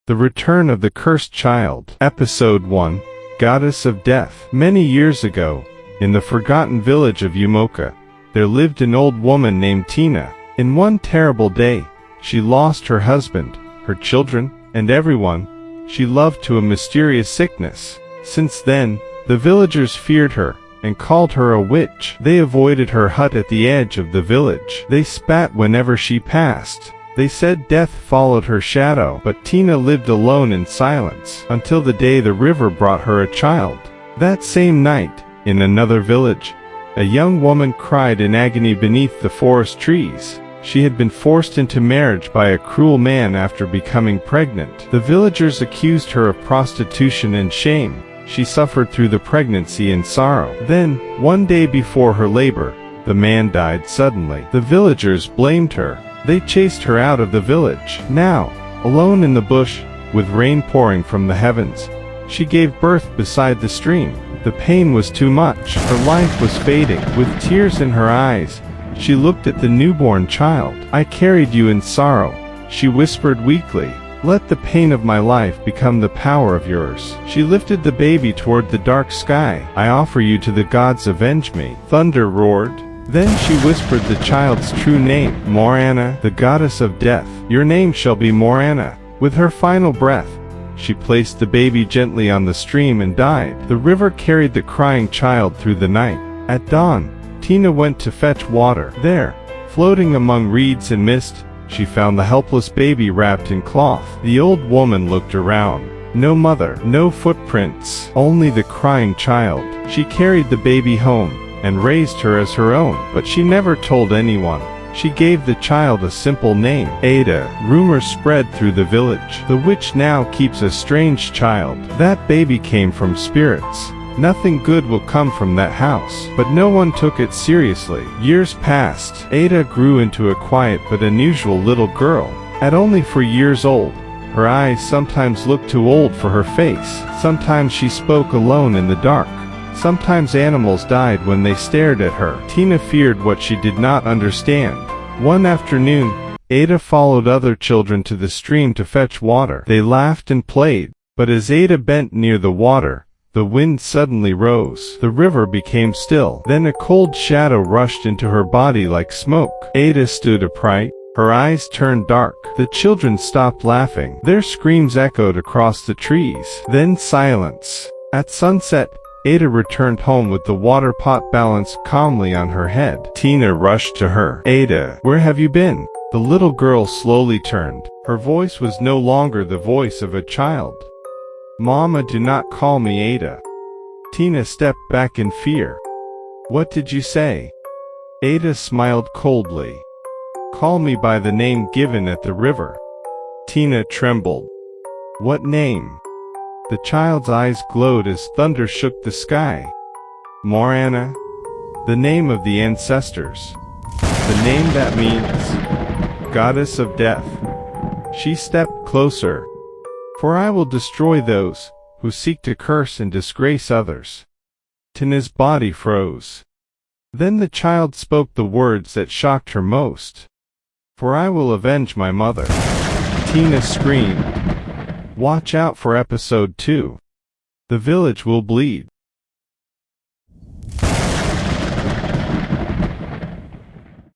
The Return of the Cursed Child. Episode 1. Goddess of Death. Many years ago, in the forgotten village of Umuoka, there lived an old woman named Tina. In one terrible day, she lost her husband, her children, and everyone she loved to a mysterious sickness. Since then, the villagers feared her and called her a witch. They avoided her hut at the edge of the village. They spat whenever she passed. They said death followed her shadow, but Tina lived alone in silence until the day the river brought her a child. That same night, in another village, a young woman cried in agony beneath the forest trees. She had been forced into marriage by a cruel man after becoming pregnant. The villagers accused her of prostitution and shame. She suffered through the pregnancy in sorrow. Then, one day before her labor, the man died suddenly. The villagers blamed her. They chased her out of the village. Now, alone in the bush, with rain pouring from the heavens, she gave birth beside the stream. The pain was too much. Her life was fading. With tears in her eyes, she looked at the newborn child. "I carried you in sorrow," she whispered weakly. "Let the pain of my life become the power of yours." She lifted the baby toward the dark sky. "I offer you to the gods, avenge me." Thunder roared. Then she whispered the child's true name, Morana, the goddess of death. "Your name shall be Morana." With her final breath, she placed the baby gently on the stream and died. The river carried the crying child through the night. At dawn, Tina went to fetch water. There, floating among reeds and mist, she found the helpless baby wrapped in cloth. The old woman looked around. No mother, no footprints, only the crying child. She carried the baby home and raised her as her own, but she never told anyone. She gave the child a simple name, Ada. Rumors spread through the village. The witch now keeps a strange child. That baby came from spirits. Nothing good will come from that house. But no one took it seriously. Years passed. Ada grew into a quiet but unusual little girl. At only 4 years old, her eyes sometimes looked too old for her face. Sometimes she spoke alone in the dark. Sometimes animals died when they stared at her. Tina feared what she did not understand. One afternoon, Ada followed other children to the stream to fetch water. They laughed and played, but as Ada bent near the water, the wind suddenly rose. The river became still. Then a cold shadow rushed into her body like smoke. Ada stood upright. Her eyes turned dark. The children stopped laughing. Their screams echoed across the trees. Then silence. At sunset, Ada returned home with the water pot balanced calmly on her head. Tina rushed to her. "Ada, where have you been?" The little girl slowly turned. Her voice was no longer the voice of a child. "Mama, do not call me Ada." Tina stepped back in fear. "What did you say?" Ada smiled coldly. "Call me by the name given at the river." Tina trembled. "What name?" The child's eyes glowed as thunder shook the sky. "Morana, the name of the ancestors. The name that means goddess of death." She stepped closer. "For I will destroy those who seek to curse and disgrace others." Tina's body froze. Then the child spoke the words that shocked her most. "For I will avenge my mother." Tina screamed. Watch out for episode 2. The village will bleed.